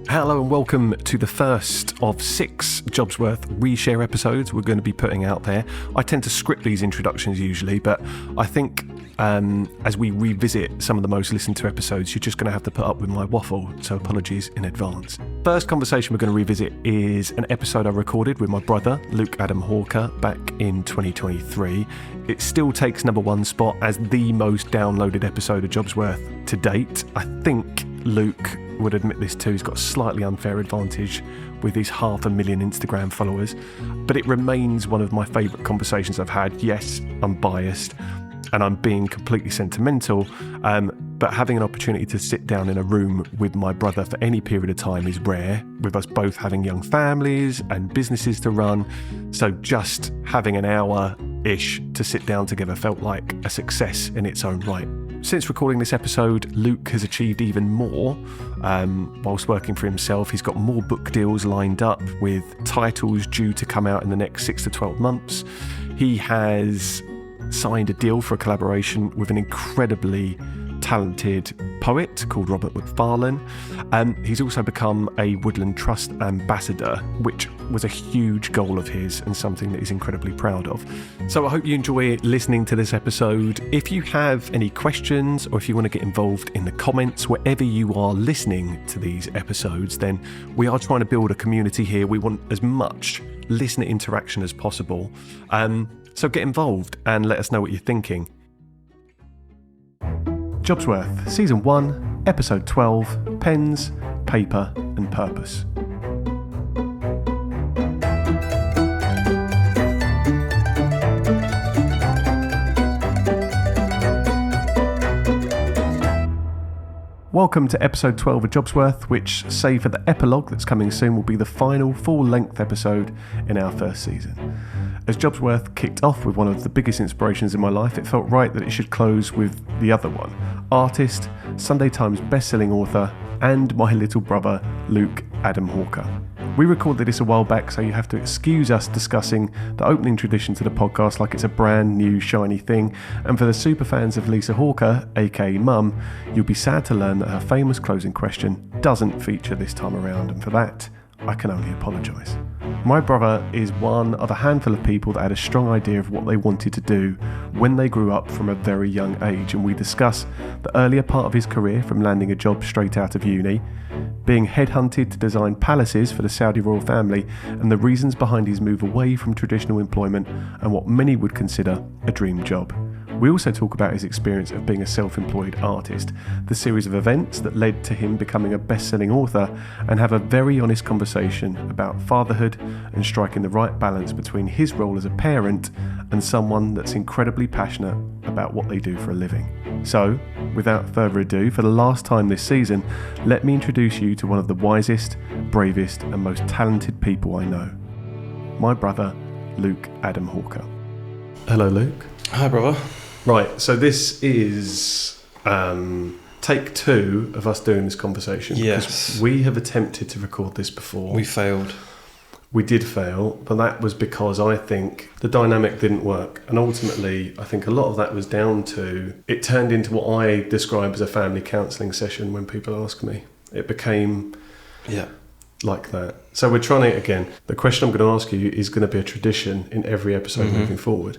Hello and welcome to the first of 6 JobsWorth Reshare episodes we're going to be putting out there. I tend to script these introductions usually, but I think as we revisit some of the most listened to episodes, you're just going to have to put up with my waffle, so apologies in advance. First conversation we're going to revisit is an episode I recorded with my brother, Luke Adam Hawker, back in 2023. It still takes number 1 spot as the most downloaded episode of JobsWorth to date. I think Luke would admit this too. He's got a slightly unfair advantage with his 500,000 Instagram followers, but it remains one of my favourite conversations I've had. Yes, I'm biased and I'm being completely sentimental, but having an opportunity to sit down in a room with my brother for any period of time is rare, with us both having young families and businesses to run. So just having an hour-ish to sit down together felt like a success in its own right. Since recording this episode, Luke has achieved even more whilst working for himself. He's got more book deals lined up with titles due to come out in the next 6 to 12 months. He has signed a deal for a collaboration with an incredibly talented poet called Robert McFarlane. He's also become a Woodland Trust ambassador, which was a huge goal of his and something that he's incredibly proud of. So I hope you enjoy listening to this episode. If you have any questions or if you want to get involved in the comments, wherever you are listening to these episodes, then we are trying to build a community here. We want as much listener interaction as possible. So get involved and let us know what you're thinking. JobsWorth, Season 1, Episode 12, Pens, Paper and Purpose. Welcome to Episode 12 of JobsWorth, which, save for the epilogue that's coming soon, will be the final full-length episode in our first season. As JobsWorth kicked off with one of the biggest inspirations in my life, it felt right that it should close with the other one. Artist, Sunday Times best-selling author, and my little brother, Luke Adam Hawker. We recorded this a while back, so you have to excuse us discussing the opening tradition to the podcast like it's a brand new shiny thing. And for the super fans of Lisa Hawker, aka Mum, you'll be sad to learn that her famous closing question doesn't feature this time around, and for that, I can only apologise. My brother is one of a handful of people that had a strong idea of what they wanted to do when they grew up from a very young age, and we discuss the earlier part of his career, from landing a job straight out of uni, being headhunted to design palaces for the Saudi royal family, and the reasons behind his move away from traditional employment and what many would consider a dream job. We also talk about his experience of being a self-employed artist, the series of events that led to him becoming a best-selling author, and have a very honest conversation about fatherhood and striking the right balance between his role as a parent and someone that's incredibly passionate about what they do for a living. So, without further ado, for the last time this season, let me introduce you to one of the wisest, bravest and most talented people I know. My brother, Luke Adam Hawker. Hello, Luke. Hi, brother. Right, so this is take 2 of us doing this conversation. Yes. We have attempted to record this before. We failed. We did fail, but that was because I think the dynamic didn't work. And ultimately, I think a lot of that was down to, it turned into what I describe as a family counselling session when people ask me. It became like that. So we're trying it again. The question I'm going to ask you is going to be a tradition in every episode moving forward.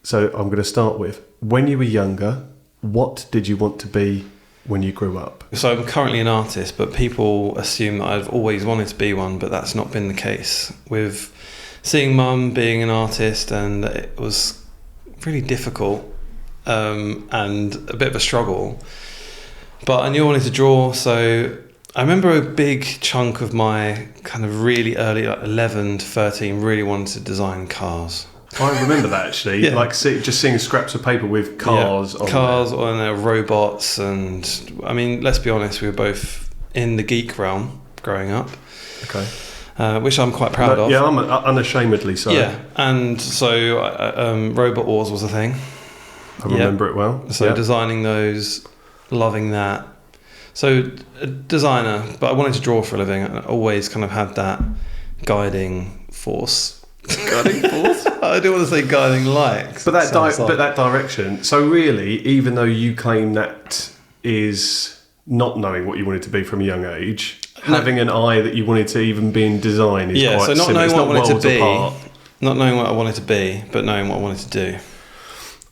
So I'm going to start with, when you were younger, what did you want to be when you grew up? So I'm currently an artist, but people assume that I've always wanted to be one, but that's not been the case. With seeing Mum being an artist, and it was really difficult and a bit of a struggle. But I knew I wanted to draw, so I remember a big chunk of my kind of really early, like 11 to 13, really wanted to design cars. I remember that actually, like just seeing scraps of paper with cars on cars on there, robots, and I mean, let's be honest, we were both in the geek realm growing up. Okay. Which I'm quite proud of. Yeah, I'm unashamedly so. Yeah, and so Robot Wars was a thing. I remember it well. So designing those, loving that. So a designer, but I wanted to draw for a living. I always kind of had that guiding force. Guiding force? I don't want to say guiding light. But that direction. So really, even though you claim that is not knowing what you wanted to be from a young age, having an eye that you wanted to even be in design is quite so not similar. knowing It's what I not wanted to worlds be, apart. not knowing what I wanted to be, but knowing what I wanted to do.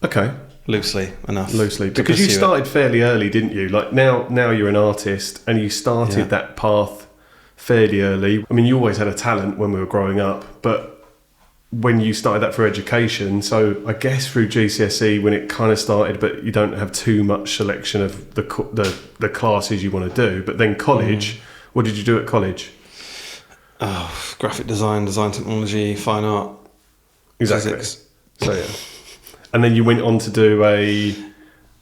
Okay. Loosely enough. Because you started fairly early, didn't you? Like now you're an artist, and you started that path fairly early. I mean, you always had a talent when we were growing up, but when you started that for education, so I guess through GCSE when it kind of started, but you don't have too much selection of the classes you want to do. But then college, what did you do at college? Oh, graphic design, design technology, fine art, Exactly. physics. So yeah, and then you went on to do a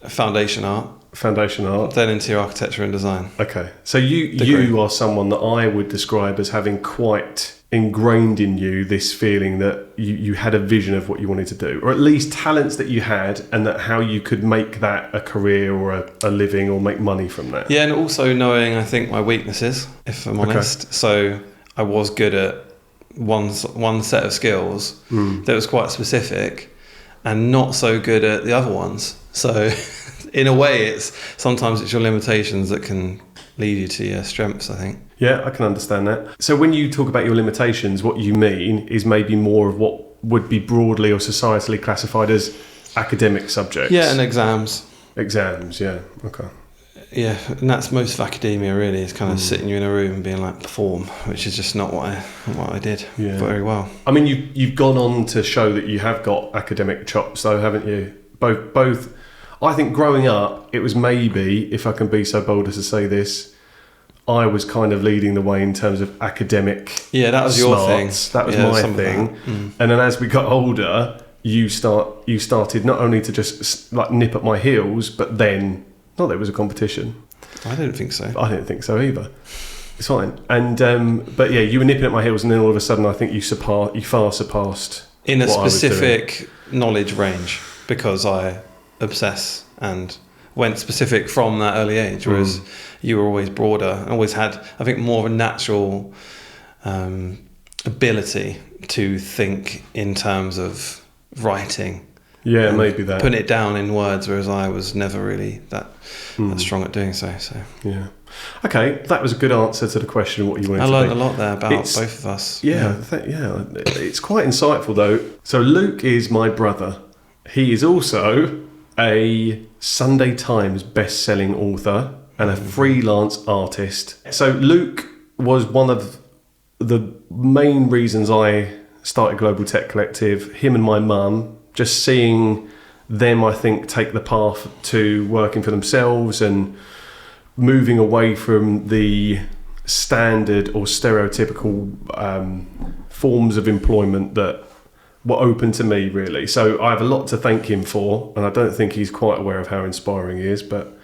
Foundation art, then interior architecture and design. Okay, so you are someone that I would describe as having quite ingrained in you this feeling that you had a vision of what you wanted to do, or at least talents that you had, and that how you could make that a career or a living or make money from that. Yeah, and also knowing, I think, my weaknesses, if I'm honest. So I was good at one set of skills that was quite specific, and not so good at the other ones. So in a way, sometimes it's your limitations that can lead you to your strengths, I think. Yeah, I can understand that. So when you talk about your limitations, what you mean is maybe more of what would be broadly or societally classified as academic subjects. Yeah, and exams. Exams, yeah. Okay. Yeah, and that's most of academia really, is kind of sitting you in a room and being like, perform, which is just not what I did very well. I mean, you've gone on to show that you have got academic chops though, haven't you? Both. I think growing up, it was maybe, if I can be so bold as to say this, I was kind of leading the way in terms of academic. Yeah, that was your thing. That was my thing. And then as we got older, you started not only to just like nip at my heels, but then not that it was a competition. I didn't think so. I didn't think so either. It's fine. And but yeah, you were nipping at my heels, and then all of a sudden, I think you far surpassed in a specific knowledge range, because I obsess and went specific from that early age, whereas you were always broader, always had, I think, more of a natural ability to think in terms of writing. Yeah, maybe that. Putting it down in words, whereas I was never really that strong at doing so. So yeah. Okay, that was a good answer to the question what you wanted to be. I learned a lot there about both of us. Yeah, it's quite insightful though. So Luke is my brother. He is also a Sunday Times best-selling author and a freelance artist. So Luke was one of the main reasons I started Global Tech Collective. Him and my mum, just seeing them, I think, take the path to working for themselves and moving away from the standard or stereotypical forms of employment that were open to me, really. So I have a lot to thank him for, and I don't think he's quite aware of how inspiring he is, but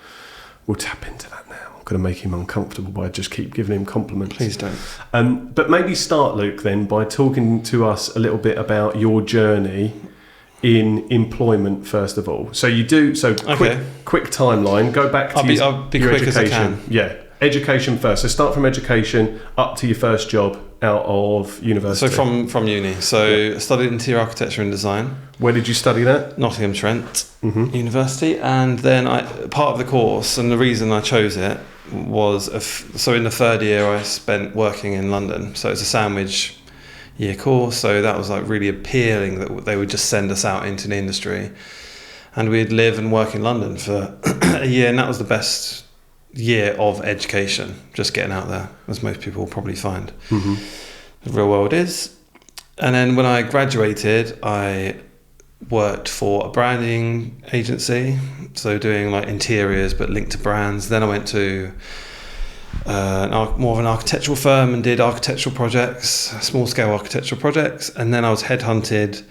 we'll tap into that now. I'm going to make him uncomfortable by just keep giving him compliments. Please don't. But maybe start, Luke, then, by talking to us a little bit about your journey in employment, first of all. So you do, quick timeline, go back to I'll be your quick education. as I can. Yeah, education first. So start from education up to your first job out of university. So from uni. So I studied interior architecture and design. Where did you study that? Nottingham Trent University. And then part of the course, and the reason I chose it was, so in the third year I spent working in London. So it's a sandwich year course, so that was like really appealing that they would just send us out into the industry and we'd live and work in London for a year, and that was the best year of education, just getting out there, as most people will probably find the real world is. And then when I graduated, I worked for a branding agency, so doing like interiors but linked to brands. Then I went to more of an architectural firm and did architectural projects, small scale architectural projects. And then I was headhunted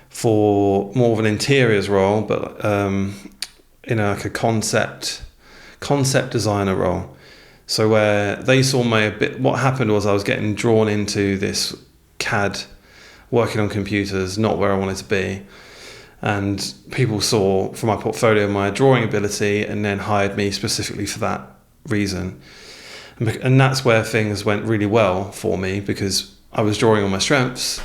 for more of an interiors role, but like a concept designer role. So where they saw what happened was I was getting drawn into this CAD, working on computers, not where I wanted to be. And people saw from my portfolio my drawing ability and then hired me specifically for that reason. And that's where things went really well for me, because I was drawing on my strengths,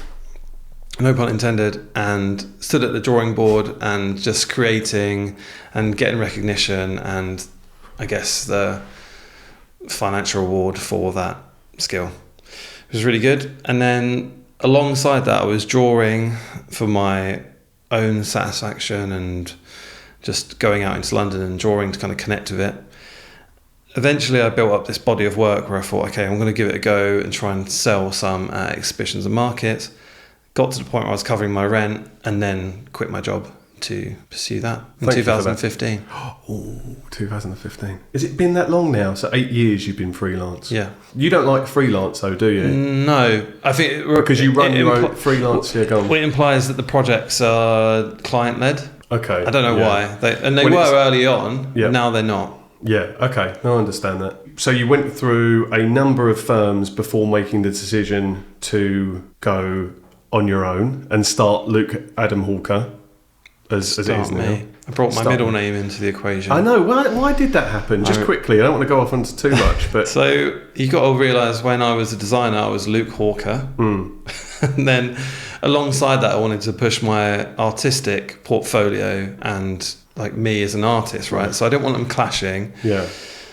no pun intended, and stood at the drawing board and just creating and getting recognition, and I guess the financial reward for that skill. It was really good. And then alongside that, I was drawing for my own satisfaction and just going out into London and drawing to kind of connect with it. Eventually I built up this body of work where I thought, okay, I'm going to give it a go and try and sell some at exhibitions and markets. Got to the point where I was covering my rent and then quit my job to pursue that in 2015. Oh, 2015. Has it been that long now? So 8 years you've been freelance? Yeah. You don't like freelance though, do you? No. I think because you run your own freelance. Yeah, go on. Well, it implies that the projects are client-led. Okay. I don't know why. They were early on, now they're not. Yeah, okay. No, I understand that. So you went through a number of firms before making the decision to go on your own and start Luke Adam Hawker as it is now. I brought my middle name into the equation. I know. Why did that happen? Just quickly, I don't want to go off onto too much. But so you got to realise when I was a designer, I was Luke Hawker. And then alongside that, I wanted to push my artistic portfolio and like me as an artist, right? So I didn't want them clashing. Yeah.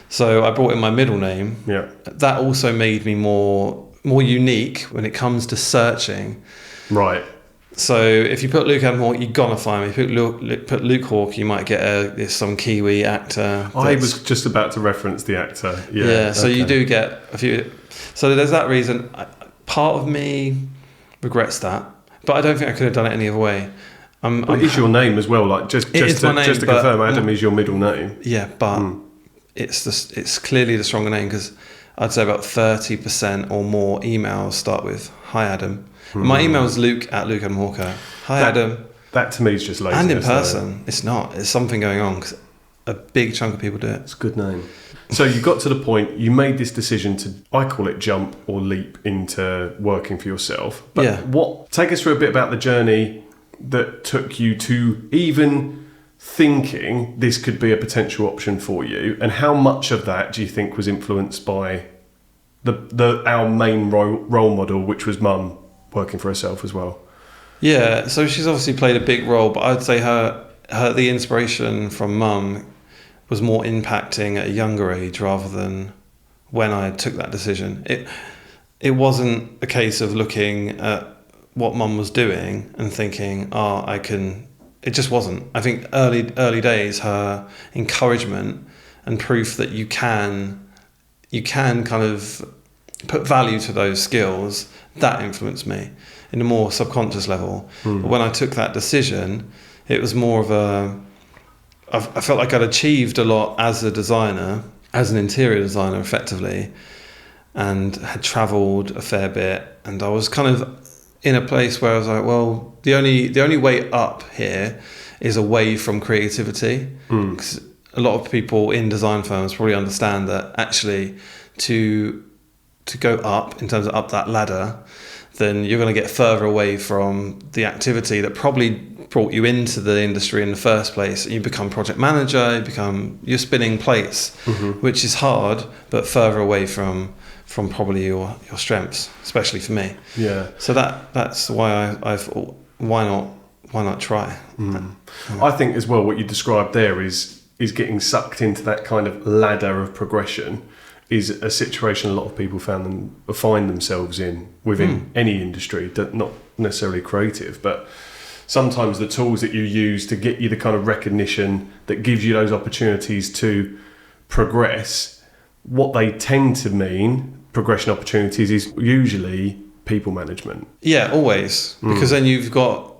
So I brought in my middle name. Yeah. That also made me more unique when it comes to searching. Right. So if you put Luke Adam Hawke, you're gonna find me. If you put Luke Hawke, you might get some Kiwi actor. I was just about to reference the actor. Yeah. So you do get a few. So there's that reason. Part of me regrets that, but I don't think I could have done it any other way. It is your name as well. Like just to confirm, Adam is your middle name. Yeah, but it's clearly the stronger name because I'd say about 30% or more emails start with "Hi Adam." My email is luke@lukeadamhawker. Hi Adam. That to me is just laziness. And in person, it's not. It's something going on because a big chunk of people do it. It's a good name. So you got to the point, you made this decision to, I call it jump or leap into working for yourself. But take us through a bit about the journey that took you to even thinking this could be a potential option for you, and how much of that do you think was influenced by our main role model, which was Mum working for herself as well? Yeah, so she's obviously played a big role, but I'd say the inspiration from Mum was more impacting at a younger age rather than when I took that decision. It wasn't a case of looking at what Mum was doing and thinking, I can. It just wasn't. I think early days, her encouragement and proof that you can kind of put value to those skills, that influenced me in a more subconscious level. But when I took that decision, it was more of I felt like I'd achieved a lot as a designer, as an interior designer effectively, and had travelled a fair bit, and I was kind of in a place where I was like, well, the only way up here is away from creativity. Because a lot of people in design firms probably understand that actually to go up in terms of up that ladder, then you're going to get further away from the activity that probably brought you into the industry in the first place. You become project manager, you're spinning plates, which is hard, but further away from probably your strengths, especially for me. Yeah. So that's why I thought, why not try? I think as well what you described there is getting sucked into that kind of ladder of progression is a situation a lot of people find themselves in within any industry, not necessarily creative, but sometimes the tools that you use to get you the kind of recognition that gives you those opportunities to progress, what they tend to mean, progression opportunities, is usually people management. Yeah, always. Because then you've got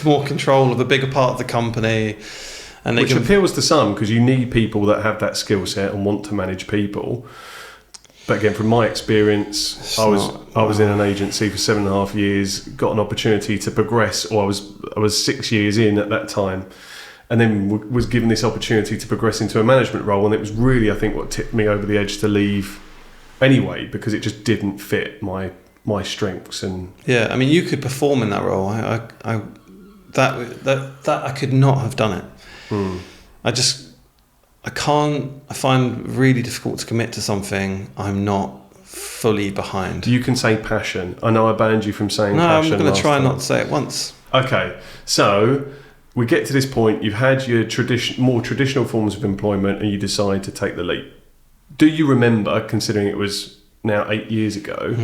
more control of a bigger part of the company. And which appeals to some because you need people that have that skill set and want to manage people. But again, from my experience, I was in an agency for 7.5 years, got an opportunity to progress, or I was 6 years in at that time, and then was given this opportunity to progress into a management role, and it was really, I think, what tipped me over the edge to leave anyway, because it just didn't fit my strengths. And yeah, I mean, you could perform in that role. I could not have done it. I find really difficult to commit to something I'm not fully behind. You can say passion. I know I banned you from saying passion. No, I'm going to try not to say it once. Okay, so we get to this point, you've had your more traditional forms of employment and you decide to take the leap. Do you remember, considering it was now 8 years ago,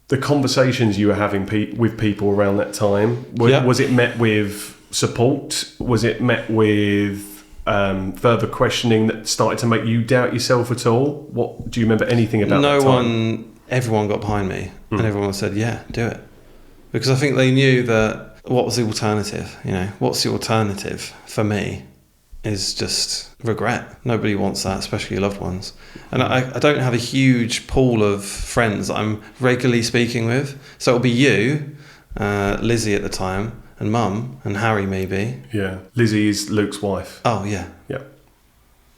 the conversations you were having with people around that time? Was it met with support? Was it met with further questioning that started to make you doubt yourself at all? What do you remember anything about that time? Everyone got behind me, and everyone said, yeah, do it. Because I think they knew that what was the alternative? What's the alternative for me is just regret. Nobody wants that, especially your loved ones. And I don't have a huge pool of friends that I'm regularly speaking with. So it'll be you, Lizzie at the time, and Mum, and Harry maybe. Yeah. Lizzie is Luke's wife. Oh, yeah. Yeah.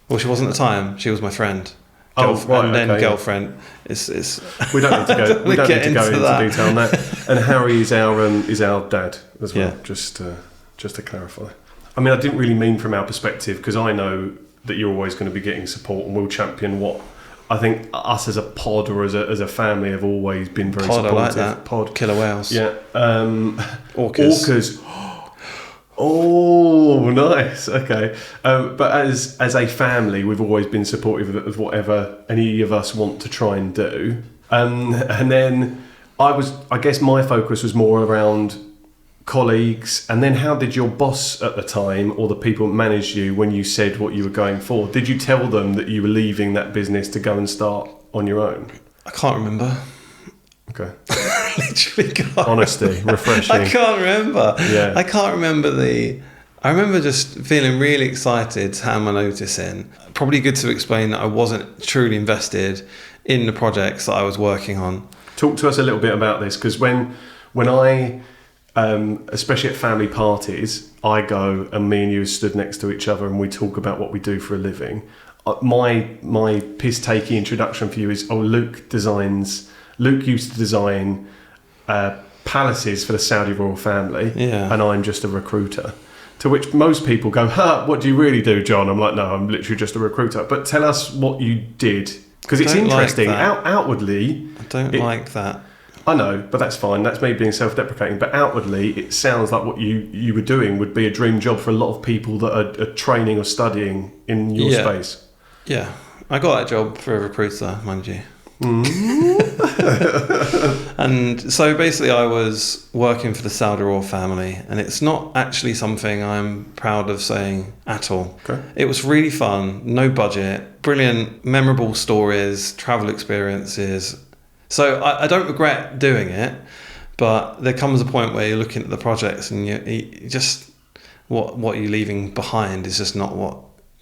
Well, she wasn't at the time. She was my friend. Girlfriend. It's. We don't need to go. We don't need to go into detail on that. And Harry is our dad as well. Yeah. Just to clarify. I mean, I didn't really mean from our perspective, because I know that you're always going to be getting support, and we'll champion what I think us as a pod or as a family have always been very supportive. I like that. Pod. Killer whales. Yeah. Orcas. Oh, nice. Okay. But as a family, we've always been supportive of whatever any of us want to try and do. And then I guess my focus was more around colleagues. And then how did your boss at the time, or the people that managed you, when you said what you were going for, did you tell them that you were leaving that business to go and start on your own? I can't remember. Okay. Literally can't. Honesty, refreshing. I can't remember. Yeah. I can't remember I remember just feeling really excited to hand my notice in. Probably good to explain that I wasn't truly invested in the projects that I was working on. Talk to us a little bit about this, because when I, especially at family parties, I go and me and you stood next to each other and we talk about what we do for a living. My piss-takey introduction for you is, Luke used to design palaces for the Saudi royal family, and I'm just a recruiter. To which most people go, what do you really do, John? I'm like, no, I'm literally just a recruiter. But tell us what you did, because it's interesting. Outwardly... I don't like that. I know, but that's fine. That's me being self-deprecating. But outwardly, it sounds like what you were doing would be a dream job for a lot of people that are training or studying in your space. Yeah. I got that job for a recruiter, mind you. And so basically I was working for the Saudi royal family, and it's not actually something I'm proud of saying at all. Okay. It was really fun, no budget, brilliant, memorable stories, travel experiences. So I don't regret doing it, but there comes a point where you're looking at the projects and you just what you're leaving behind is just not what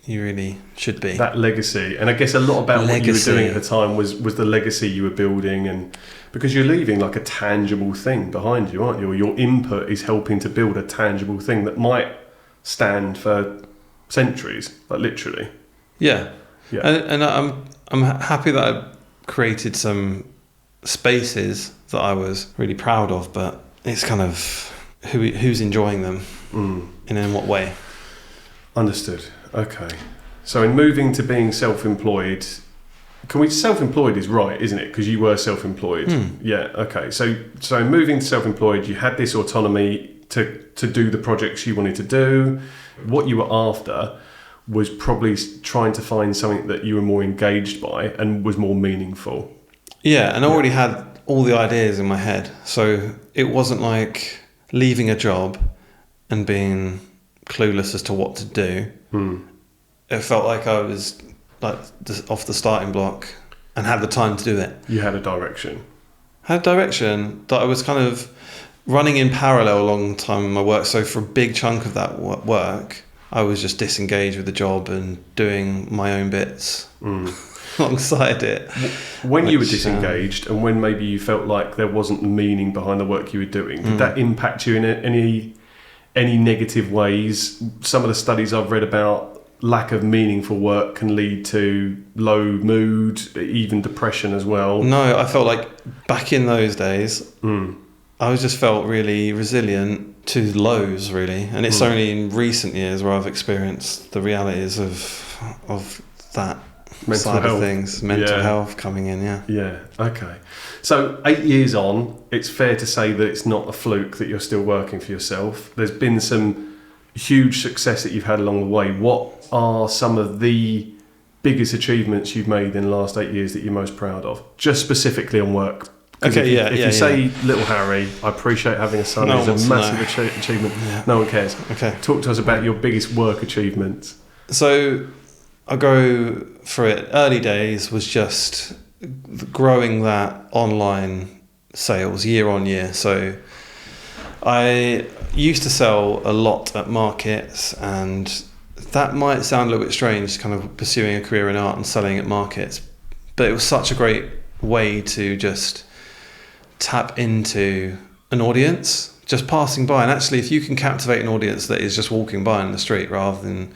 you really should be. That legacy. And I guess a lot about what you were doing at the time was the legacy you were building, and because you're leaving like a tangible thing behind you, aren't you? Or your input is helping to build a tangible thing that might stand for centuries, like literally. Yeah. And I'm happy that I created some spaces that I was really proud of, but it's kind of who's enjoying them and in what way. Understood. Okay. So in moving to being self-employed, self-employed is right, isn't it? Because you were self-employed. Yeah. Okay. So moving to self-employed, you had this autonomy to do the projects you wanted to do. What you were after was probably trying to find something that you were more engaged by and was more meaningful. Yeah. And I already had all the ideas in my head. So it wasn't like leaving a job and being clueless as to what to do. It felt like I was like off the starting block and had the time to do it. You had a direction. Had a direction that I was kind of running in parallel along the time in my work. So for a big chunk of that work, I was just disengaged with the job and doing my own bits alongside it. When you were disengaged and when maybe you felt like there wasn't meaning behind the work you were doing, did that impact you in any negative ways? Some of the studies I've read about lack of meaningful work can lead to low mood, even depression as well. No, I felt like back in those days, I just felt really resilient to lows, really. And it's only in recent years where I've experienced the realities of that side of things, mental health coming in. Yeah. Okay. So 8 years on, it's fair to say that it's not a fluke that you're still working for yourself. There's been some huge success that you've had along the way. What are some of the biggest achievements you've made in the last 8 years that you're most proud of? Just specifically on work. Okay, if you say little Harry, I appreciate having a son. No It's a one wants massive to know. achievement. Yeah. No one cares. Okay. Talk to us about your biggest work achievements. So I'll go for it. Early days was just growing that online sales year on year. So I used to sell a lot at markets, and that might sound a little bit strange, kind of pursuing a career in art and selling at markets, but it was such a great way to just tap into an audience just passing by. And actually, if you can captivate an audience that is just walking by in the street rather than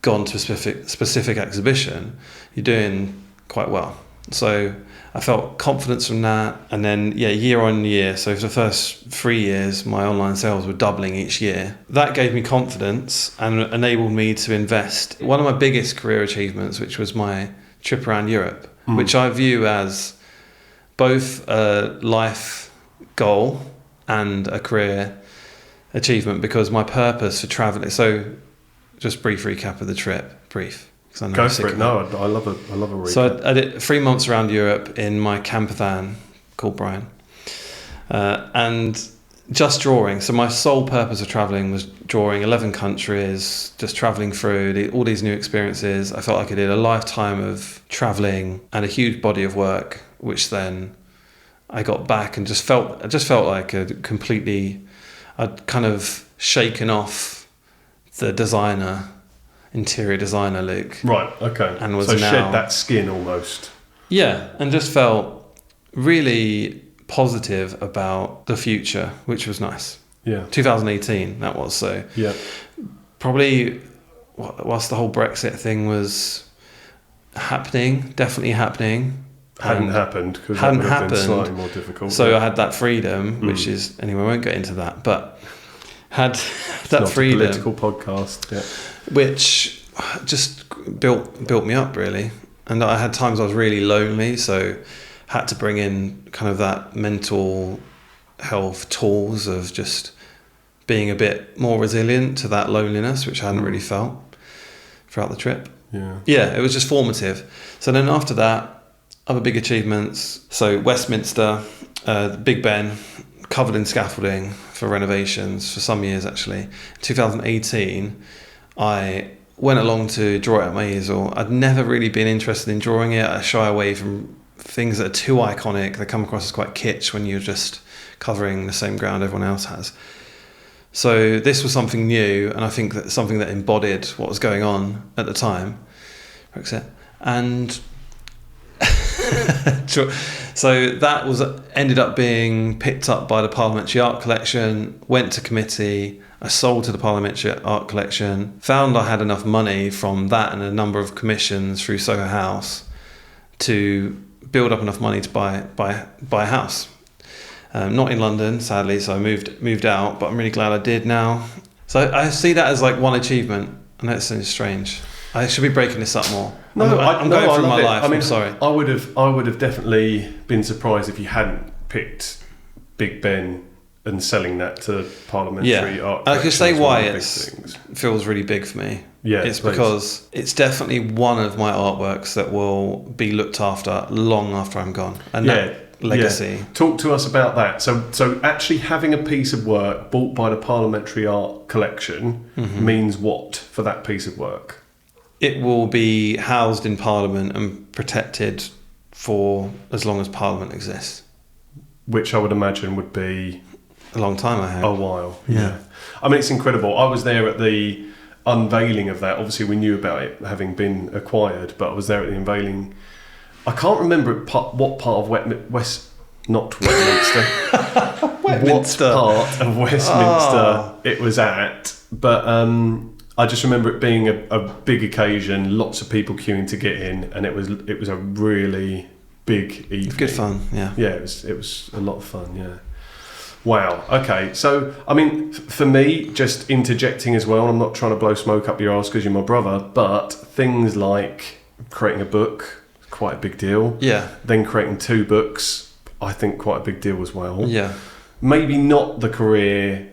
gone to a specific exhibition, you're doing quite well. So I felt confidence from that. And then, year on year, so for the first 3 years, my online sales were doubling each year. That gave me confidence and enabled me to invest. One of my biggest career achievements, which was my trip around Europe, which I view as both a life goal and a career achievement, because my purpose for traveling. So just brief recap of the trip, brief. I know Go for it. No, I love a recap. So I did 3 months around Europe in my camper van called Brian, and just drawing. So my sole purpose of traveling was drawing 11 countries, just traveling through all these new experiences. I felt like I did a lifetime of traveling and a huge body of work, which then I got back and just felt like I'd kind of shaken off the interior designer Luke. Right, okay. And was so now, shed that skin almost. Yeah, and just felt really positive about the future, which was nice. Yeah. 2018, that was. So yeah. Probably whilst the whole Brexit thing was definitely happening. Hadn't happened, because that would have been slightly more difficult. So I had that freedom, which is, anyway, I won't get into that, but had that freedom. It's not a political podcast, yeah. Which just built me up, really. And I had times I was really lonely, so had to bring in kind of that mental health tools of just being a bit more resilient to that loneliness, which I hadn't really felt throughout the trip. Yeah, it was just formative. So then after that, other big achievements. So Westminster, Big Ben, covered in scaffolding for renovations for some years, actually. 2018, I went along to draw it at my easel. I'd never really been interested in drawing it. I shy away from things that are too iconic. They come across as quite kitsch when you're just covering the same ground everyone else has. So this was something new, and I think that something that embodied what was going on at the time, Brexit. And so that ended up being picked up by the Parliamentary Art Collection, went to committee. I sold to the Parliamentary Art Collection, found I had enough money from that and a number of commissions through Soho House to build up enough money to buy a house. Not in London, sadly, so I moved out, but I'm really glad I did now. So I see that as like one achievement, and that seems strange. I should be breaking this up more. I'm going through my life. I'm sorry. I would have definitely been surprised if you hadn't picked Big Ben and selling that to Parliamentary Art. I can say why it feels really big for me. Yeah, it's because it's definitely one of my artworks that will be looked after long after I'm gone, and that legacy. Yeah. Talk to us about that. So actually having a piece of work bought by the Parliamentary Art Collection means what for that piece of work? It will be housed in Parliament and protected for as long as Parliament exists. Which I would imagine would be a long time, I hope. A while, yeah. I mean, it's incredible. I was there at the unveiling of that. Obviously, we knew about it having been acquired, but I was there at the unveiling. I can't remember what part of not Westminster. Westminster. What part of Westminster it was at, but I just remember it being a big occasion, lots of people queuing to get in, and it was a really big evening. Good fun, yeah. Yeah, it was a lot of fun, yeah. Wow. Okay. So, I mean, for me, just interjecting as well, I'm not trying to blow smoke up your arse because you're my brother, but things like creating a book, quite a big deal. Yeah. Then creating 2 books, I think quite a big deal as well. Yeah. Maybe not the career,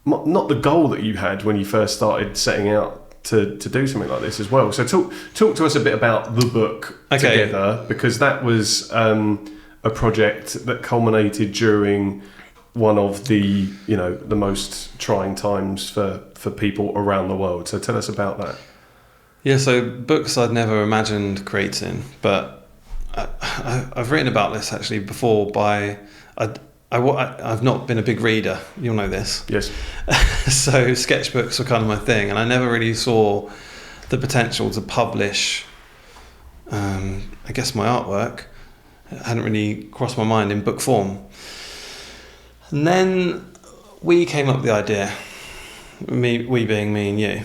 not the goal that you had when you first started setting out to do something like this as well. So talk to us a bit about the book together, because that was a project that culminated during one of the the most trying times for people around the world. So tell us about that. Yeah, so books I'd never imagined creating, but I've written about this actually before. I've not been a big reader, you'll know this. Yes. So sketchbooks were kind of my thing, and I never really saw the potential to publish, I guess, my artwork. It hadn't really crossed my mind in book form. And then we came up with the idea, we being me and you,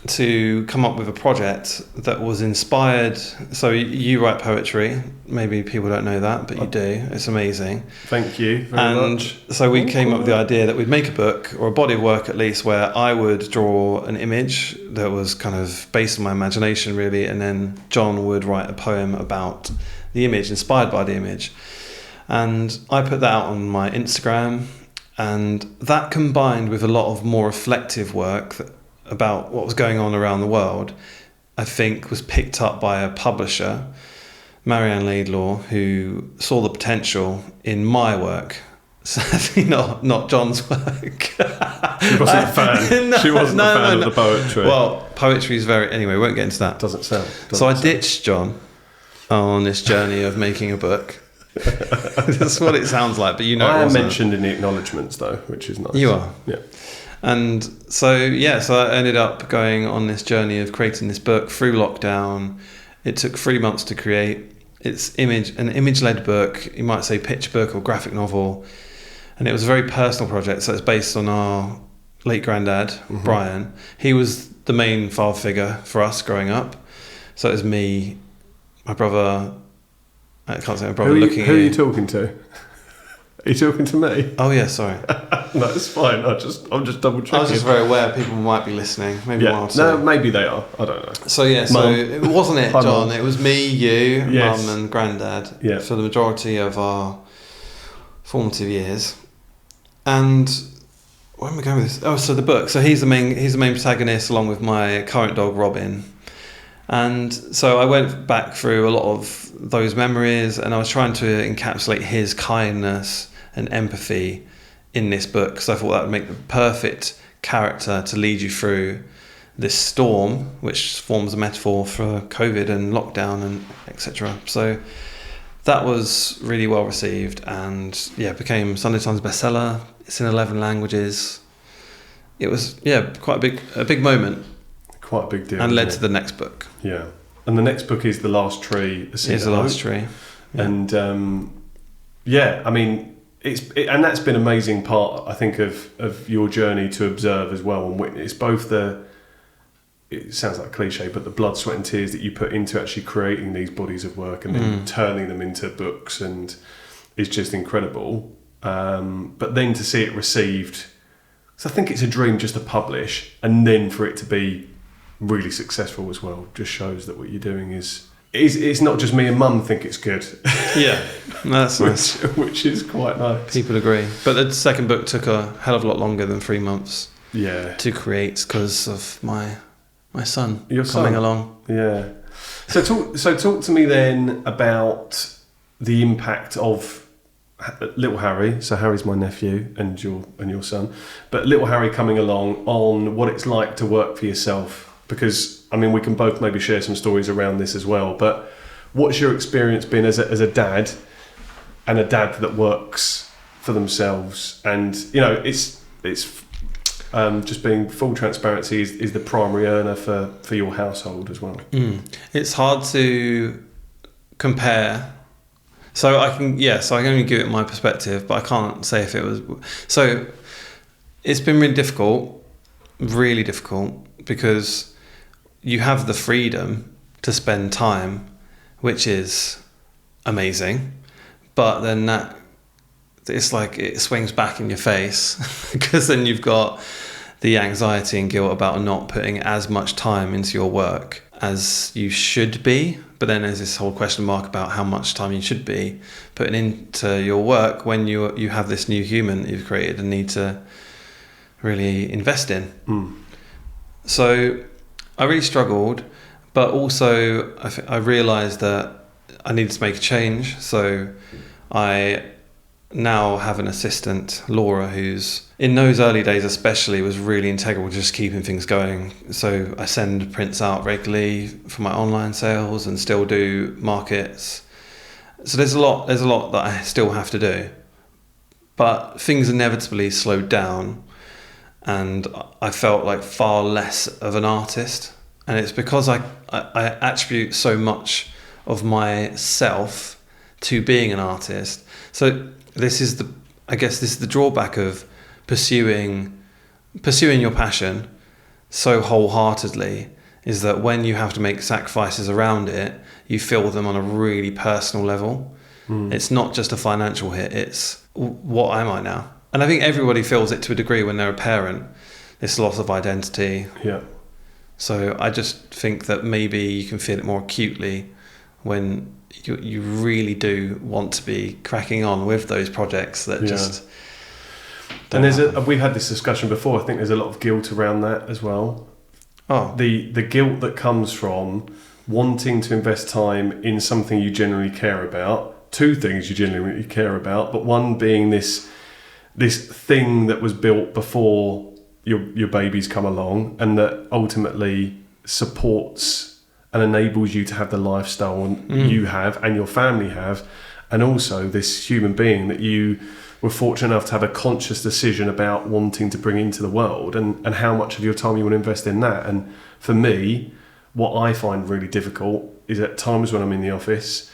to come up with a project that was inspired. So you write poetry. Maybe people don't know that, but you do. It's amazing. Thank you very much. So we came up with the idea that we'd make a book, or a body of work at least, where I would draw an image that was kind of based on my imagination, really, and then John would write a poem about the image, inspired by the image. And I put that out on my Instagram. And that, combined with a lot of more reflective work about what was going on around the world, I think was picked up by a publisher, Marianne Laidlaw, who saw the potential in my work. Sadly, not John's work. She wasn't a fan. She wasn't a fan of the poetry. Well, poetry is anyway, we won't get into that. Doesn't sound. So I ditched John on this journey of making a book. That's what it sounds like, but I am mentioned in the acknowledgements though, which is nice. You are. Yeah. And so I ended up going on this journey of creating this book through lockdown. It took 3 months to create. It's an image-led book, you might say picture book or graphic novel, and it was a very personal project. So it's based on our late granddad, Brian. He was the main father figure for us growing up. So it was me, my brother. I can't say my brother looking at you. Who are you talking to? Are you talking to me? Oh yeah, sorry. No, it's fine. I'm just double checking. I was just very aware people might be listening. Maybe one or two. No, maybe they are. I don't know. So it wasn't it, John. It was me, you, yes. Mum, and Granddad for the majority of our formative years. And where am I going with this? Oh, so the book. So he's the main protagonist, along with my current dog Robin. And so I went back through a lot of those memories, and I was trying to encapsulate his kindness and empathy in this book, because I thought that would make the perfect character to lead you through this storm, which forms a metaphor for COVID and lockdown and etc. So that was really well received, and became Sunday Times bestseller. It's in 11 languages. It was quite a big moment. Quite a big deal. And led to the next book. Yeah. And the next book is The Last Tree. It's The Last Tree. Yeah. And I mean, and that's been an amazing part, I think, of your journey to observe as well and witness both it sounds like a cliche, but the blood, sweat and tears that you put into actually creating these bodies of work and then turning them into books, and is just incredible. But then to see it received, because I think it's a dream just to publish, and then for it to be really successful as well, just shows that what you're doing is it's not just me and Mum think it's good. Yeah, that's nice. Which is quite nice. People agree. But the second book took a hell of a lot longer than 3 months to create, because of my son coming along. Yeah. So talk to me then about the impact of little Harry. So Harry's my nephew and your son, but little Harry coming along, on what it's like to work for yourself. Because, I mean, we can both maybe share some stories around this as well, but what's your experience been as a dad, and a dad that works for themselves? And, it's just being full transparency is the primary earner for your household as well. It's hard to compare. So I can only give it my perspective, but I can't say if it was. So it's been really difficult, because you have the freedom to spend time, which is amazing, but then it's like it swings back in your face, because then you've got the anxiety and guilt about not putting as much time into your work as you should be. But then there's this whole question mark about how much time you should be putting into your work when you have this new human that you've created and need to really invest in. So I really struggled, but also I realised that I needed to make a change. So I now have an assistant, Laura, who's in those early days especially was really integral to just keeping things going. So I send prints out regularly for my online sales and still do markets. So there's a lot that I still have to do, but things inevitably slowed down, and I felt like far less of an artist. And it's because I attribute so much of myself to being an artist. So this is the drawback of pursuing your passion so wholeheartedly, is that when you have to make sacrifices around it, you feel them on a really personal level. It's not just a financial hit, it's what am I now? And I think everybody feels it to a degree when they're a parent, this loss of identity. Yeah. So I just think that maybe you can feel it more acutely when you really do want to be cracking on with those projects that just... And we've had this discussion before. I think there's a lot of guilt around that as well. Oh. The guilt that comes from wanting to invest time in something you genuinely care about. Two things you genuinely care about, but one being this thing that was built before your babies come along, and that ultimately supports and enables you to have the lifestyle you have and your family have, and also this human being that you were fortunate enough to have a conscious decision about wanting to bring into the world, and how much of your time you want to invest in that. And for me, what I find really difficult is at times when I'm in the office,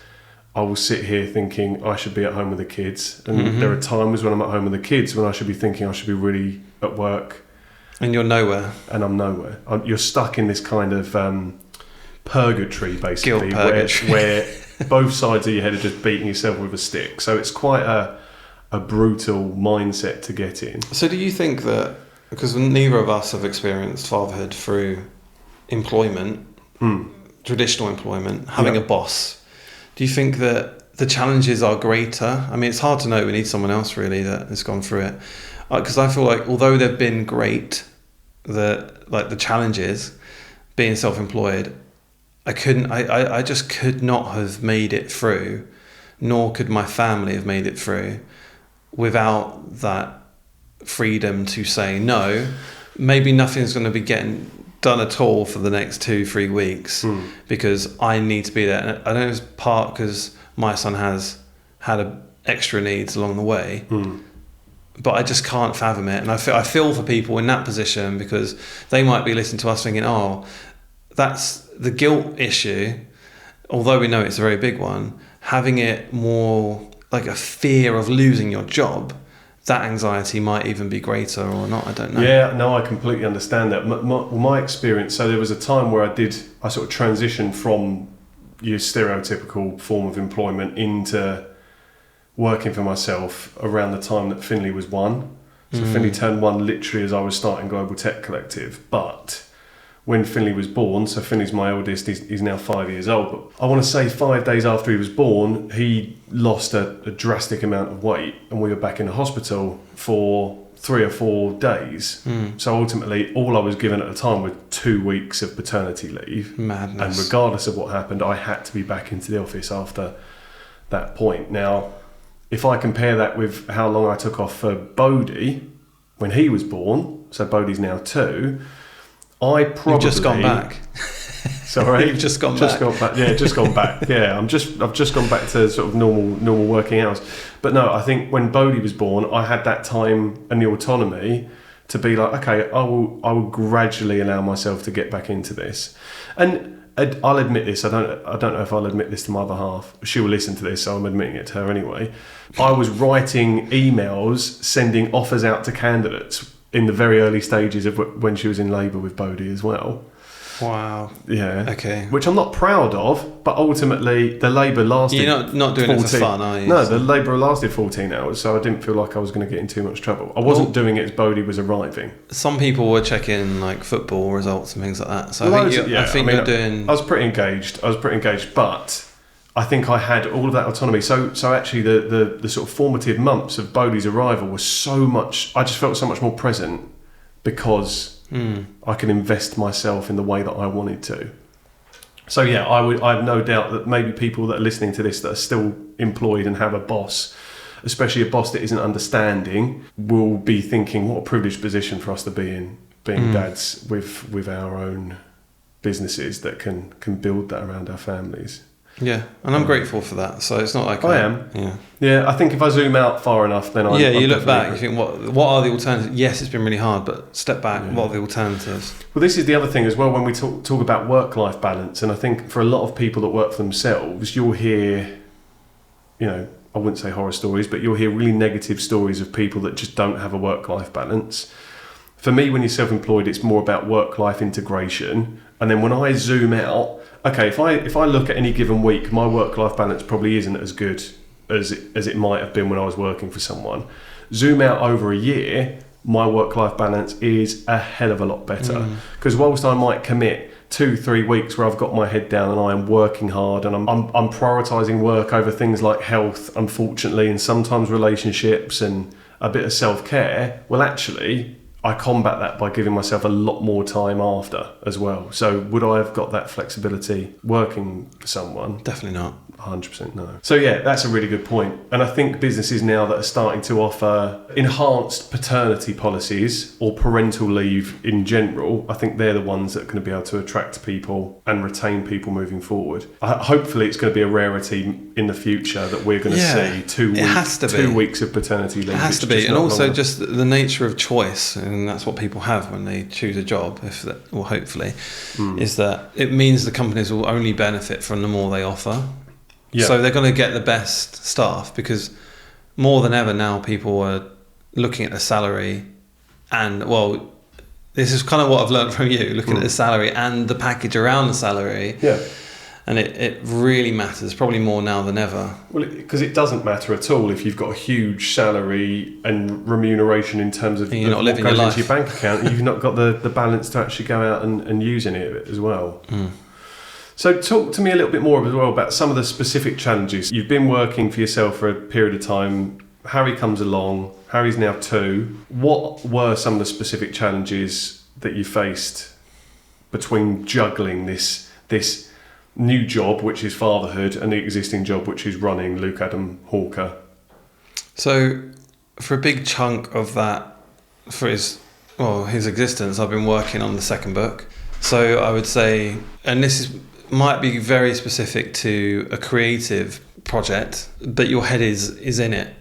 I will sit here thinking I should be at home with the kids, and there are times when I'm at home with the kids when I should be thinking I should be really at work. And you're nowhere. And I'm nowhere. You're stuck in this kind of purgatory, basically, Guilt purgatory. where both sides of your head are just beating yourself with a stick. So it's quite a brutal mindset to get in. So do you think that, because neither of us have experienced fatherhood through employment, traditional employment, having a boss, do you think that the challenges are greater? I mean, it's hard to know. We need someone else really that has gone through it. Because I feel like although they've been great, the challenges, being self-employed, I just could not have made it through, nor could my family have made it through without that freedom to say no. Maybe nothing's going to be getting done at all for the next 2-3 weeks because I need to be there. And I know it's part because my son has had extra needs along the way, but I just can't fathom it. And I feel for people in that position, because they might be listening to us thinking, oh, that's the guilt issue. Although we know it's a very big one, having it more like a fear of losing your job, that anxiety might even be greater or not, I don't know. Yeah, no, I completely understand that. My experience, so there was a time where I sort of transitioned from your stereotypical form of employment into working for myself around the time that Finley was 1. So Finley turned 1 literally as I was starting Global Tech Collective. But when Finley was born, so Finley's my eldest, he's now 5 years old, but I want to say 5 days after he was born, he lost a drastic amount of weight, and we were back in the hospital for 3 or 4 days. So ultimately, all I was given at the time were 2 weeks of paternity leave. Madness. And regardless of what happened, I had to be back into the office after that point. Now, if I compare that with how long I took off for Bodhi when he was born, so Bodhi's now 2, I probably... You've just gone back. Sorry? You've just gone back. back. Just gone back. Yeah, I've just gone back to sort of normal working hours. But no, I think when Bodhi was born, I had that time and the autonomy to be like, okay, I will gradually allow myself to get back into this. And I'll admit this. I don't know if I'll admit this to my other half. She will listen to this, so I'm admitting it to her anyway. I was writing emails, sending offers out to candidates in the very early stages of when she was in labour with Bodhi as well. Wow. Yeah. Okay. Which I'm not proud of, but ultimately the labour lasted. You're not doing 14, it for fun, are you? No, the labour lasted 14 hours, so I didn't feel like I was going to get in too much trouble. I wasn't doing it as Bodhi was arriving. Some people were checking like football results and things like that. So I you're doing. I was pretty engaged, but I think I had all of that autonomy. So actually the sort of formative months of Bodhi's arrival was so much. I just felt so much more present because I can invest myself in the way that I wanted to. So yeah, I have no doubt that maybe people that are listening to this that are still employed and have a boss, especially a boss that isn't understanding, will be thinking, what a privileged position for us to be in, being dads with our own businesses that can build that around our families. Yeah, and I'm grateful for that. So it's not like I am. Yeah. Yeah, I think if I zoom out far enough, then you look back, you think, what are the alternatives? Yes, it's been really hard, but step back, what are the alternatives? Well, this is the other thing as well when we talk about work-life balance, and I think for a lot of people that work for themselves, you'll hear, I wouldn't say horror stories, but you'll hear really negative stories of people that just don't have a work-life balance. For me, when you're self-employed, it's more about work-life integration. And then when I zoom out, okay, if I look at any given week, my work-life balance probably isn't as good as it might have been when I was working for someone. Zoom out over a year, my work-life balance is a hell of a lot better. Because whilst I might commit 2-3 weeks where I've got my head down and I am working hard and I'm prioritising work over things like health, unfortunately, and sometimes relationships and a bit of self-care, well, actually, I combat that by giving myself a lot more time after as well. So would I have got that flexibility working for someone? Definitely not. 100% no. So yeah, that's a really good point. And I think businesses now that are starting to offer enhanced paternity policies or parental leave in general, I think they're the ones that are going to be able to attract people and retain people moving forward. Hopefully it's going to be a rarity in the future that we're going to see 2 weeks of paternity leave. It has to be. And also just the nature of choice, and that's what people have when they choose a job, hopefully, is that it means the companies will only benefit from the more they offer. Yeah. So they're going to get the best staff because more than ever now people are looking at the salary and, well, this is kind of what I've learned from you, looking at the salary and the package around the salary. Yeah. And it really matters, probably more now than ever. Well, because it doesn't matter at all if you've got a huge salary and remuneration in terms of you're not living what your goes life. into your bank account. You've not got the balance to actually go out and use any of it as well. So talk to me a little bit more as well about some of the specific challenges. You've been working for yourself for a period of time. Harry comes along. Harry's now 2. What were some of the specific challenges that you faced between juggling this new job, which is fatherhood, and the existing job, which is running Luke Adam Hawker? So for a big chunk of that, for his existence, I've been working on the second book. So I would say, and this might be very specific to a creative project, but your head is in it.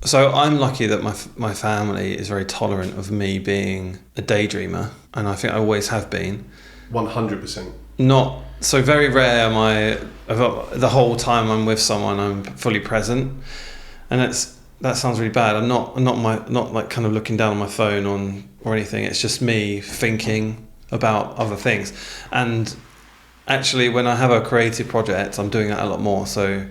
So I'm lucky that my family is very tolerant of me being a daydreamer, and I think I always have been. 100%. Not so very rare am I, the whole time I'm with someone I'm fully present, and that sounds really bad. I'm not like kind of looking down on my phone or anything. It's just me thinking about other things. And actually, when I have a creative project, I'm doing that a lot more. So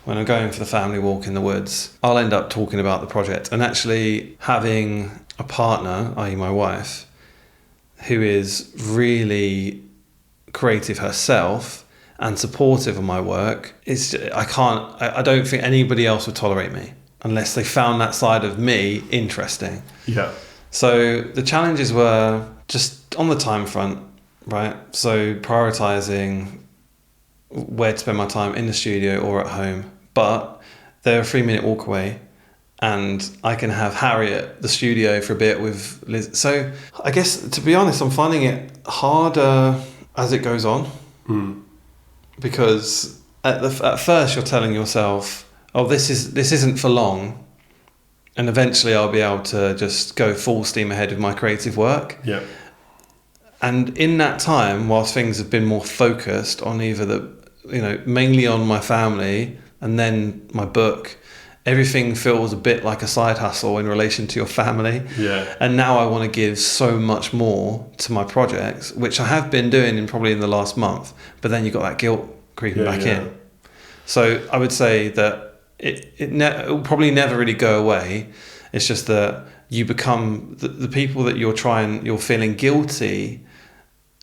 when I'm going for the family walk in the woods, I'll end up talking about the project. And actually having a partner, i.e. my wife, who is really creative herself and supportive of my work, I don't think anybody else would tolerate me unless they found that side of me interesting. Yeah. So the challenges were just on the time front, right? So prioritizing where to spend my time in the studio or at home, but they're a 3-minute walk away and I can have Harry at the studio for a bit with Liz. So I guess, to be honest, I'm finding it harder as it goes on, because at first you're telling yourself, oh, this isn't for long, and eventually I'll be able to just go full steam ahead with my creative work. Yeah. And in that time, whilst things have been more focused on either mainly on my family and then my book, everything feels a bit like a side hustle in relation to your family. Yeah. And now I want to give so much more to my projects, which I have been doing probably in the last month, but then you've got that guilt creeping back in. So I would say that it will probably never really go away. It's just that you become the people that you're feeling guilty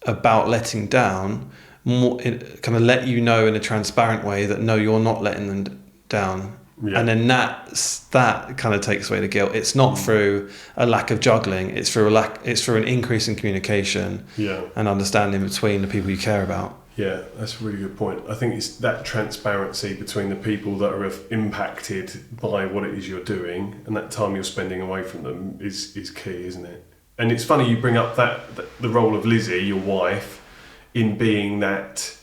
about letting down, more kind of let you know in a transparent way that no, you're not letting them down. Yeah. And then that kind of takes away the guilt. It's not through a lack of juggling. It's through an increase in communication and understanding between the people you care about. Yeah, that's a really good point. I think it's that transparency between the people that are impacted by what it is you're doing and that time you're spending away from them is key, isn't it? And it's funny you bring up that the role of Lizzie, your wife, in being that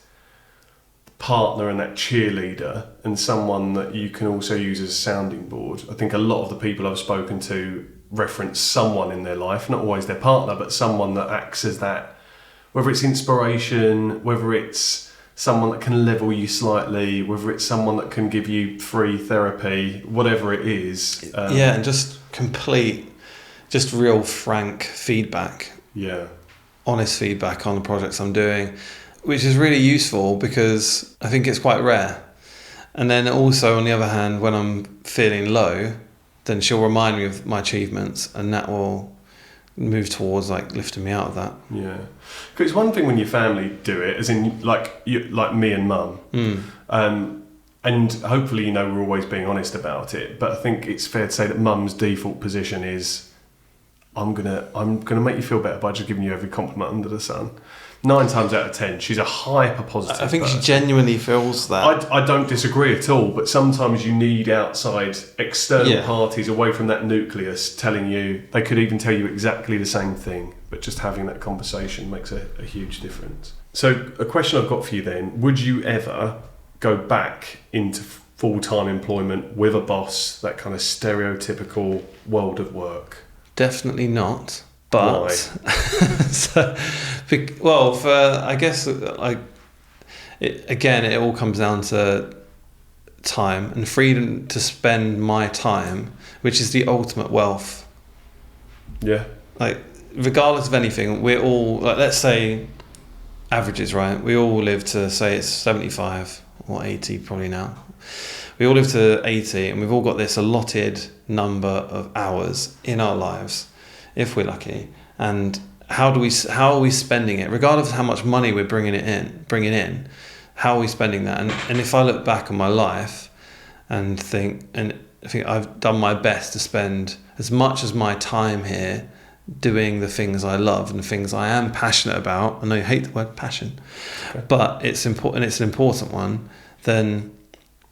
partner and that cheerleader and someone that you can also use as a sounding board. I think a lot of the people I've spoken to reference someone in their life, not always their partner, but someone that acts as that, whether it's inspiration, whether it's someone that can level you slightly, whether it's someone that can give you free therapy, whatever it is. And just real frank feedback. Yeah. Honest feedback on the projects I'm doing, which is really useful because I think it's quite rare. And then also, on the other hand, when I'm feeling low, then she'll remind me of my achievements, and that will move towards like lifting me out of that. Yeah, because it's one thing when your family do it, as in like me and mum, and hopefully we're always being honest about it. But I think it's fair to say that mum's default position is, I'm gonna make you feel better by just giving you every compliment under the sun. 9 times out of 10, she's a hyper positive I think person. she genuinely feels that. I don't disagree at all, but sometimes you need outside external parties away from that nucleus telling you, they could even tell you exactly the same thing, but just having that conversation makes a huge difference. So a question I've got for you then, would you ever go back into full-time employment with a boss, that kind of stereotypical world of work? Definitely not. But I guess it all comes down to time and freedom to spend my time, which is the ultimate wealth. Yeah. Like, regardless of anything, we're all, like, let's say averages, right? We all live to, say it's 75 or 80 probably now. We all live to 80, and we've all got this allotted number of hours in our lives, if we're lucky. And how are we spending it, regardless of how much money we're bringing in, how are we spending that? And if I look back on my life and think I've done my best to spend as much as my time here doing the things I love and the things I am passionate about. I know you hate the word passion, but it's important. It's an important one. Then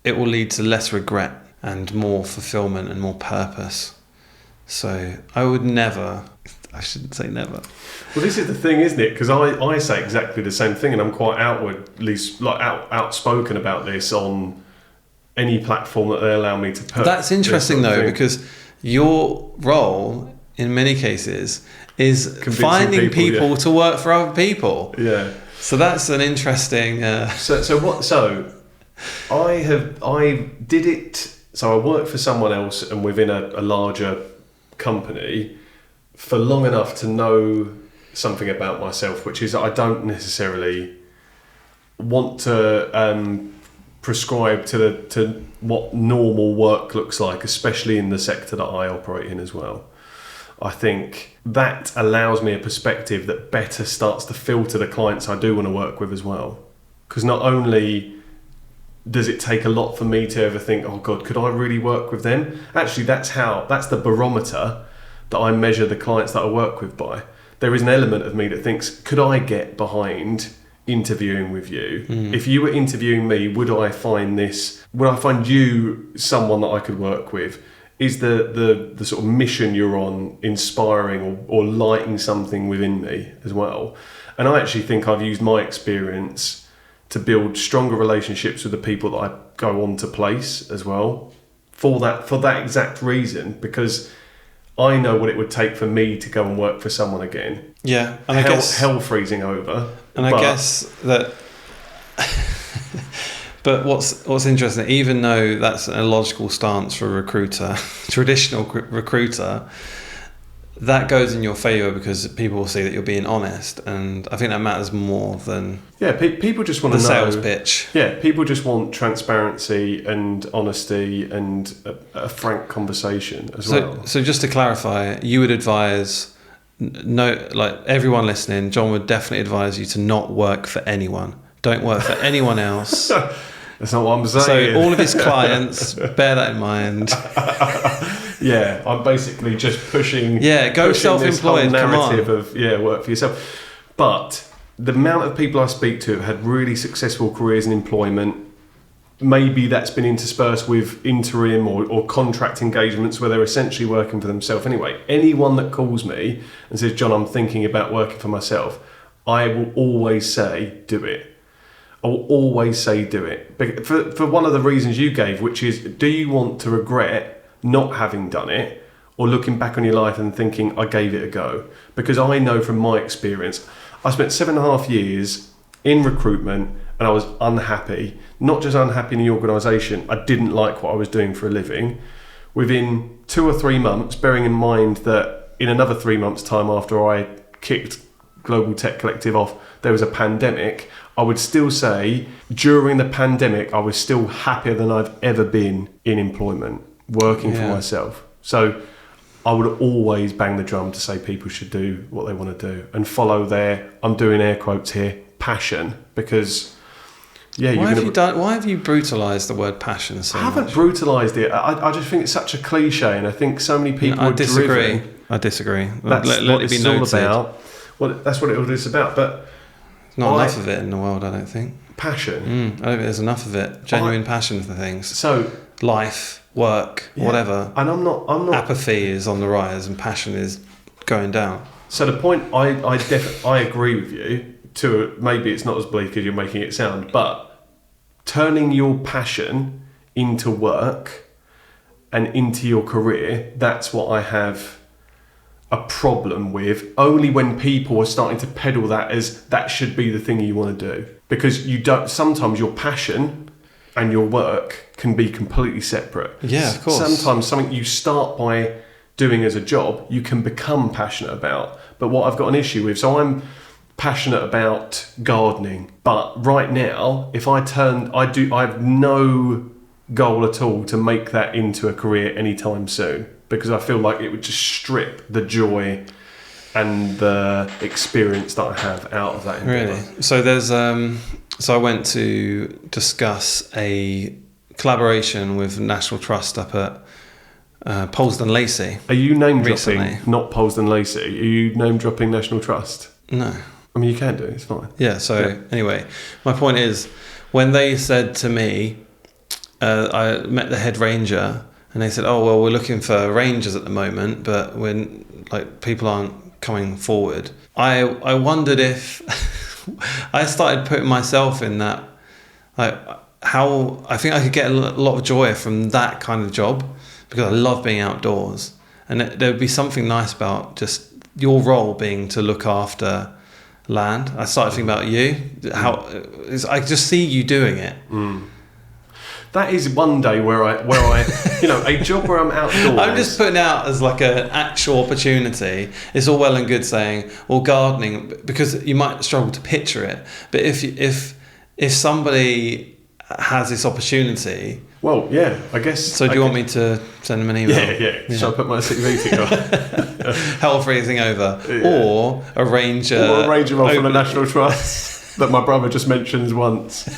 it will lead to less regret and more fulfillment and more purpose. So I shouldn't say never. Well, this is the thing, isn't it? Because I say exactly the same thing, and I'm quite outspoken about this on any platform that they allow me to put. That's interesting though, because your role in many cases is finding people to work for other people. Yeah. So that's an interesting. So I did it. So I worked for someone else and within a larger company for long enough to know something about myself, which is I don't necessarily want to prescribe to what normal work looks like, especially in the sector that I operate in as well. I think that allows me a perspective that better starts to filter the clients I do want to work with as well. Because not only does it take a lot for me to ever think, oh God, could I really work with them? Actually, that's the barometer that I measure the clients that I work with by. There is an element of me that thinks, could I get behind interviewing with you? If you were interviewing me, would I find you someone that I could work with? Is the sort of mission you're on inspiring or lighting something within me as well? And I actually think I've used my experience to build stronger relationships with the people that I go on to place as well, for that exact reason, because I know what it would take for me to go and work for someone again. Yeah, and I guess hell freezing over. And I guess that. But what's interesting, even though that's an illogical stance for a recruiter, traditional recruiter, that goes in your favour because people will see that you're being honest, and I think that matters more than people just want the to know, sales pitch. Yeah, people just want transparency and honesty and a frank conversation as well. So just to clarify, you would advise, everyone listening, John would definitely advise you to not work for anyone. Don't work for anyone else. That's not what I'm saying. So all of his clients, bear that in mind. Yeah, I'm basically just pushing. Yeah, go pushing self-employed. This whole narrative Come on. of work for yourself. But the amount of people I speak to have had really successful careers in employment. Maybe that's been interspersed with interim or contract engagements where they're essentially working for themselves anyway. Anyone that calls me and says, John, I'm thinking about working for myself, I will always say, do it. I will always say do it. For one of the reasons you gave, which is, do you want to regret not having done it or looking back on your life and thinking, I gave it a go? Because I know from my experience, I spent 7.5 years in recruitment and I was unhappy. Not just unhappy in the organisation, I didn't like what I was doing for a living. Within 2 or 3 months, bearing in mind that in another 3 months' time after I kicked Global Tech Collective off, there was a pandemic, I would still say during the pandemic, I was still happier than I've ever been in employment, working for myself. So I would always bang the drum to say people should do what they want to do and follow their, I'm doing air quotes here, passion, because why have you brutalised the word passion so much? I haven't brutalised it. I just think it's such a cliche, and I think so many people are driven. I disagree. That's let what it be it's all noted. about. Well, that's what it all is about. But not enough of it in the world, I don't think. Passion. I don't think there's enough of it. Genuine passion for things. So life, work, whatever. And I'm not. Apathy is on the rise, and passion is going down. So the point, I agree with you. Maybe it's not as bleak as you're making it sound, but turning your passion into work and into your career, that's what I have a problem with. Only when people are starting to peddle that as that should be the thing you want to do, because you don't. Sometimes your passion and your work can be completely separate. Yeah, of course. Sometimes something you start by doing as a job, you can become passionate about. But what I've got an issue with, so I'm passionate about gardening, but right now, if I have no goal at all to make that into a career anytime soon, because I feel like it would just strip the joy and the experience that I have out of that endeavour. Really? So there's so I went to discuss a collaboration with National Trust up at Polesden Lacey. Are you name recently. dropping, not Polesden Lacey? Are you name dropping National Trust? No. I mean, you can do it, it's fine. Yeah, anyway, my point is, when they said to me, I met the head ranger, and they said, oh, well, we're looking for rangers at the moment, but when people aren't coming forward. I wondered if, I started putting myself in that, how I think I could get a lot of joy from that kind of job, because I love being outdoors. And there would be something nice about just your role being to look after land. I started thinking about you, I just see you doing it. That is one day where I a job where I'm outdoors. I'm just putting out as like an actual opportunity. It's all well and good saying, well, gardening, because you might struggle to picture it. But if somebody has this opportunity, well, yeah, I guess. So do you want me to send them an email? Yeah. Shall I put my CV together? Hell freezing over, or arrange a role from the National Trust that my brother just mentions once.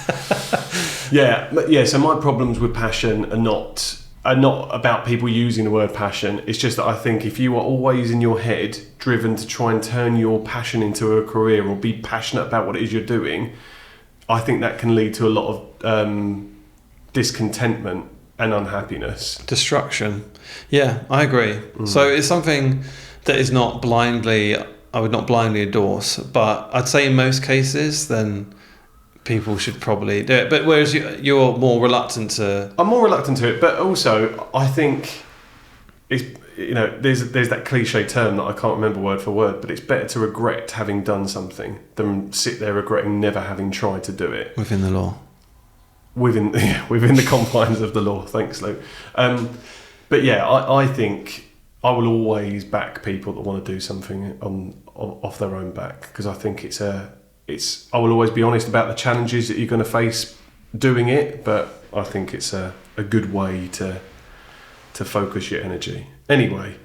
Yeah. So my problems with passion are not about people using the word passion. It's just that I think if you are always in your head driven to try and turn your passion into a career or be passionate about what it is you're doing, I think that can lead to a lot of discontentment and unhappiness. Destruction. Yeah, I agree. So it's something that is I would not blindly endorse, but I'd say in most cases, then people should probably do it. But whereas you're more reluctant to... I'm more reluctant to it, but also I think it's, there's that cliche term that I can't remember word for word, but it's better to regret having done something than sit there regretting never having tried to do it. Within the law. Within the confines of the law. Thanks, Luke. But yeah, I think I will always back people that want to do something off their own back, because I think I will always be honest about the challenges that you're going to face doing it, but I think it's a good way to focus your energy. Anyway,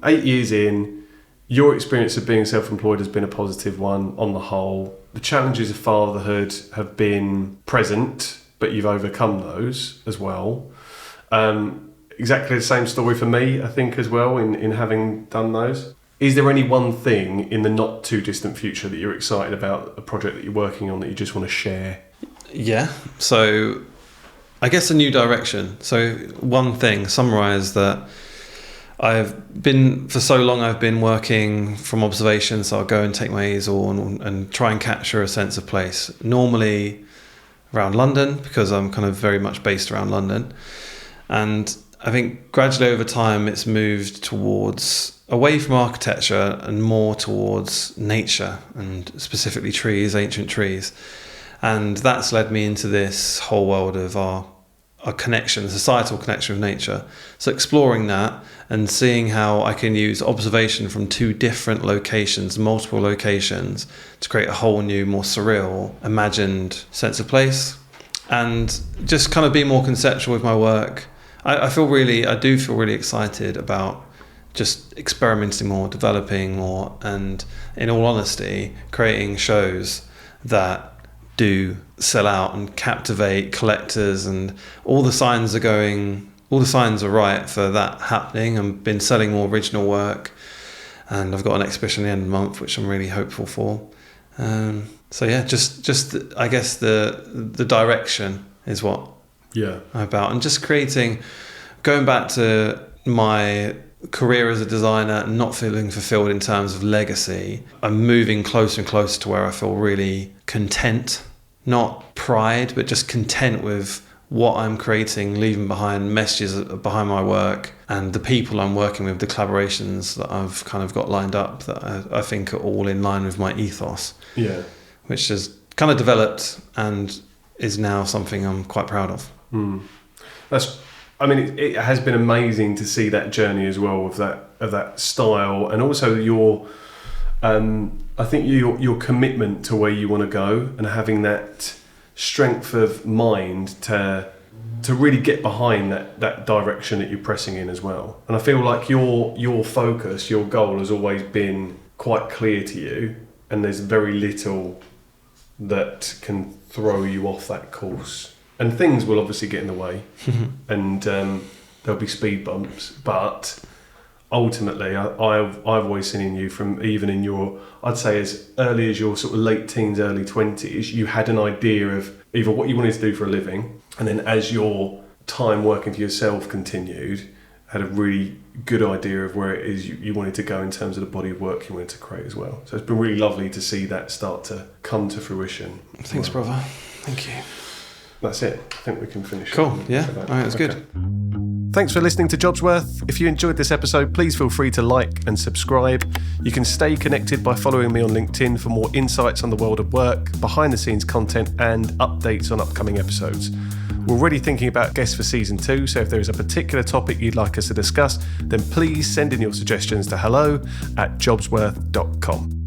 8 years in, your experience of being self-employed has been a positive one on the whole. The challenges of fatherhood have been present, but you've overcome those as well. Exactly the same story for me, I think, as well, in having done those. Is there any one thing in the not too distant future that you're excited about, a project that you're working on that you just want to share? Yeah, so I guess a new direction. So one thing, summarise that I've been working from observation, so I'll go and take my easel and try and capture a sense of place. Normally around London, because I'm kind of very much based around London. And I think gradually over time it's moved away from architecture and more towards nature, and specifically trees, ancient trees. And that's led me into this whole world of our connection, societal connection with nature. So exploring that and seeing how I can use observation from two different locations, multiple locations, to create a whole new, more surreal, imagined sense of place, and just kind of be more conceptual with my work. I do feel really excited about just experimenting more, developing more, and in all honesty, creating shows that do sell out and captivate collectors, and all the signs are right for that happening. I've been selling more original work, and I've got an exhibition at the end of the month which I'm really hopeful for. So yeah, just I guess the direction is what I'm about, and just going back to my career as a designer and not feeling fulfilled in terms of legacy. I'm moving closer and closer to where I feel really content, not pride, but just content with what I'm creating, leaving behind messages behind my work, and the people I'm working with, the collaborations that I've kind of got lined up that I think are all in line with my ethos, which has kind of developed and is now something I'm quite proud of. It has been amazing to see that journey as well of that style, and also your commitment to where you want to go, and having that strength of mind to really get behind that direction that you're pressing in as well. And I feel like your focus, your goal has always been quite clear to you, and there's very little that can throw you off that course. And things will obviously get in the way, and there'll be speed bumps. But ultimately, I've always seen in you, from even in your, I'd say as early as your sort of late teens, early 20s, you had an idea of either what you wanted to do for a living, and then as your time working for yourself continued, had a really good idea of where it is you wanted to go in terms of the body of work you wanted to create as well. So it's been really lovely to see that start to come to fruition. Thanks, brother. Thank you. That's it. I think we can finish. Cool. Yeah. All right. That's good. Thanks for listening to JobsWorth. If you enjoyed this episode, please feel free to like and subscribe. You can stay connected by following me on LinkedIn for more insights on the world of work, behind the scenes content, and updates on upcoming episodes. We're already thinking about guests for season 2, so if there is a particular topic you'd like us to discuss, then please send in your suggestions to hello@jobsworth.com.